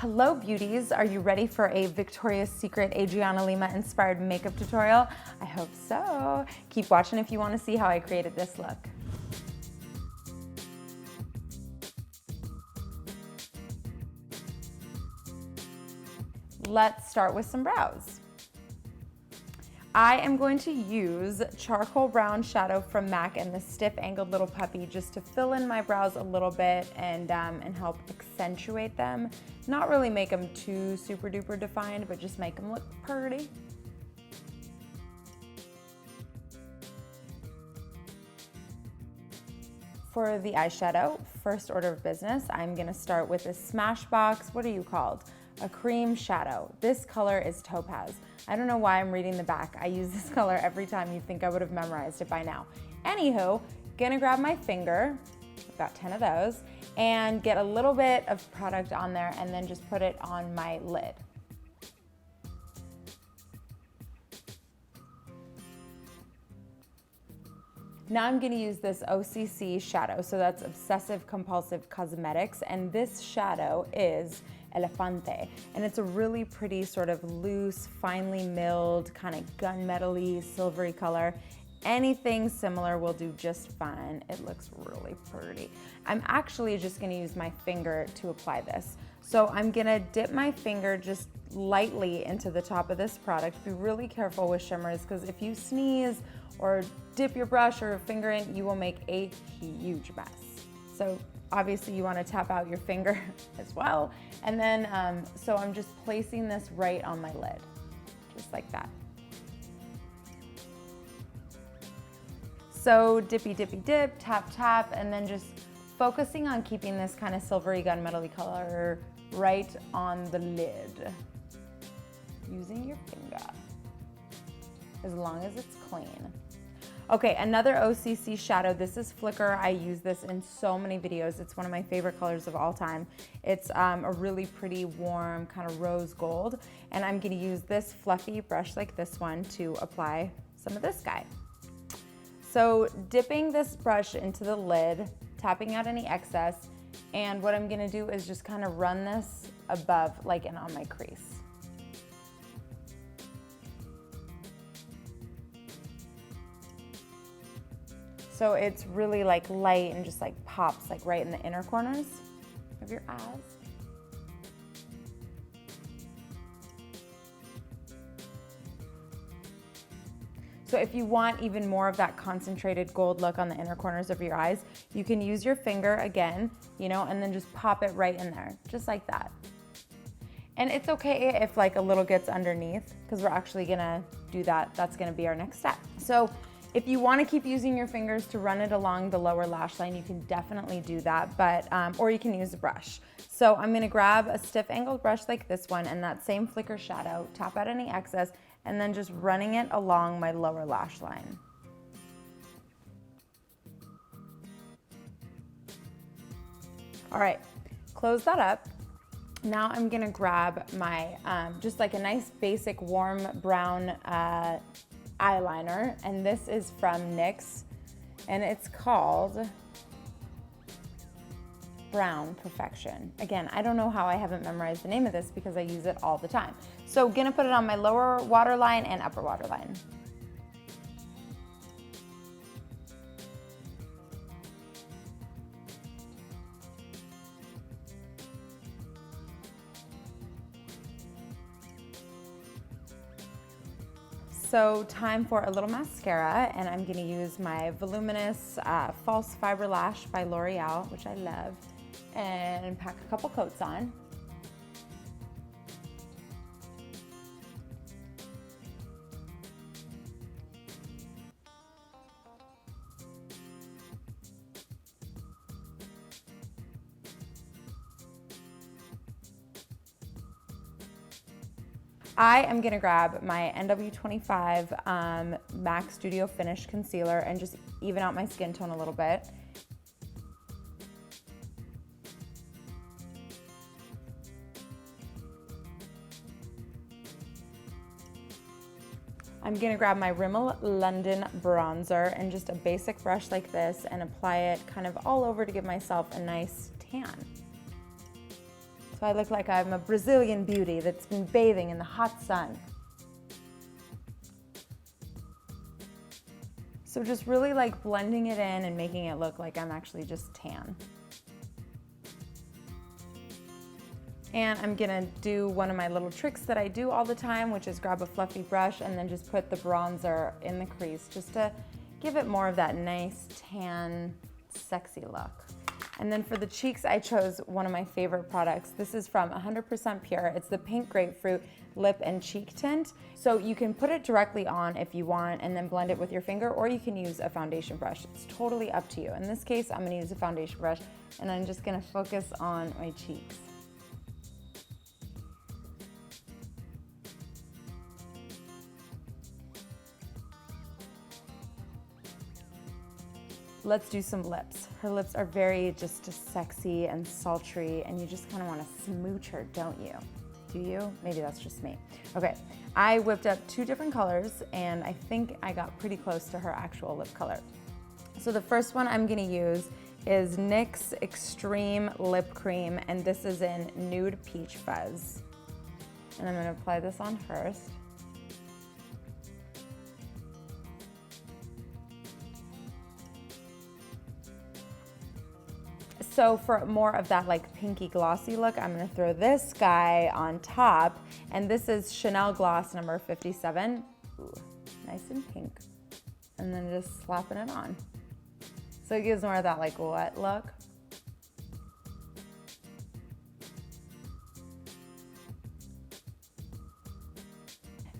Hello beauties, are you ready for a Victoria's Secret Adriana Lima inspired makeup tutorial? I hope so. Keep watching if you want to see how I created this look. Let's start with some brows. I am going to use charcoal brown shadow from MAC and the stiff angled little puppy just to fill in my brows a little bit and help accentuate them. Not really make them too super duper defined, but just make them look pretty. For the eyeshadow, first order of business, I'm gonna start with a Smashbox, what are you called? A cream shadow. This color is Topaz. I don't know why I'm reading the back. I use this color every time. You'd think I would have memorized it by now. Anywho, gonna grab my finger, I've got 10 of those, and get a little bit of product on there and then just put it on my lid. Now I'm gonna use this OCC shadow, so that's Obsessive Compulsive Cosmetics, and this shadow is Elephante, and it's a really pretty sort of loose, finely milled, kind of gunmetal-y, silvery color. Anything similar will do just fine. It looks really pretty. I'm actually just gonna use my finger to apply this. So I'm gonna dip my finger just lightly into the top of this product. Be really careful with shimmers, because if you sneeze or dip your brush or finger in, you will make a huge mess. So obviously you want to tap out your finger as well. And then, so I'm just placing this right on my lid, just like that. So dippy, dippy, dip, tap, tap, and then just focusing on keeping this kind of silvery gunmetal-y color right on the lid. Using your finger, as long as it's clean. Okay, another OCC shadow. This is Flicker. I use this in so many videos. It's one of my favorite colors of all time. It's a really pretty warm kind of rose gold. And I'm gonna use this fluffy brush like this one to apply some of this guy. So dipping this brush into the lid, tapping out any excess, and what I'm gonna do is just kind of run this above, like and on my crease. So it's really like light and just like pops like right in the inner corners of your eyes. So if you want even more of that concentrated gold look on the inner corners of your eyes, you can use your finger again, you know, and then just pop it right in there, just like that. And it's okay if like a little gets underneath, because we're actually gonna do that. That's gonna be our next step. So if you want to keep using your fingers to run it along the lower lash line, you can definitely do that, but or you can use a brush. So I'm going to grab a stiff angled brush like this one and that same Flicker shadow, tap out any excess, and then just running it along my lower lash line. All right, close that up. Now I'm going to grab my, just like a nice basic warm brown eyeliner, and this is from NYX, and it's called Brown Perfection. Again, I don't know how I haven't memorized the name of this because I use it all the time. So gonna put it on my lower waterline and upper waterline. So time for a little mascara, and I'm gonna use my voluminous False Fiber Lash by L'Oreal, which I love, and pack a couple coats on. I am gonna grab my NW25 MAC Studio Finish Concealer and just even out my skin tone a little bit. I'm gonna grab my Rimmel London bronzer and just a basic brush like this and apply it kind of all over to give myself a nice tan. So I look like I'm a Brazilian beauty that's been bathing in the hot sun. So just really like blending it in and making it look like I'm actually just tan. And I'm gonna do one of my little tricks that I do all the time, which is grab a fluffy brush and then just put the bronzer in the crease just to give it more of that nice tan, sexy look. And then for the cheeks, I chose one of my favorite products. This is from 100% Pure. It's the Pink Grapefruit Lip and Cheek Tint. So you can put it directly on if you want and then blend it with your finger, or you can use a foundation brush. It's totally up to you. In this case, I'm gonna use a foundation brush and I'm just gonna focus on my cheeks. Let's do some lips. Her lips are very just sexy and sultry, and you just kind of want to smooch her, don't you? Do you? Maybe that's just me. Okay, I whipped up 2 different colors, and I think I got pretty close to her actual lip color. So the first one I'm gonna use is NYX Xtreme Lip Cream, and this is in Nude Peach Fuzz. And I'm gonna apply this on first. So for more of that like pinky glossy look, I'm gonna throw this guy on top, and this is Chanel Gloss number 57. Ooh, nice and pink. And then just slapping it on. So it gives more of that like wet look.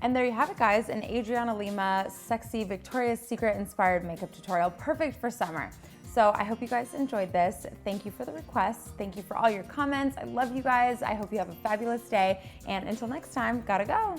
And there you have it, guys, an Adriana Lima sexy Victoria's Secret inspired makeup tutorial, perfect for summer. So I hope you guys enjoyed this. Thank you for the requests. Thank you for all your comments. I love you guys. I hope you have a fabulous day. And until next time, gotta go.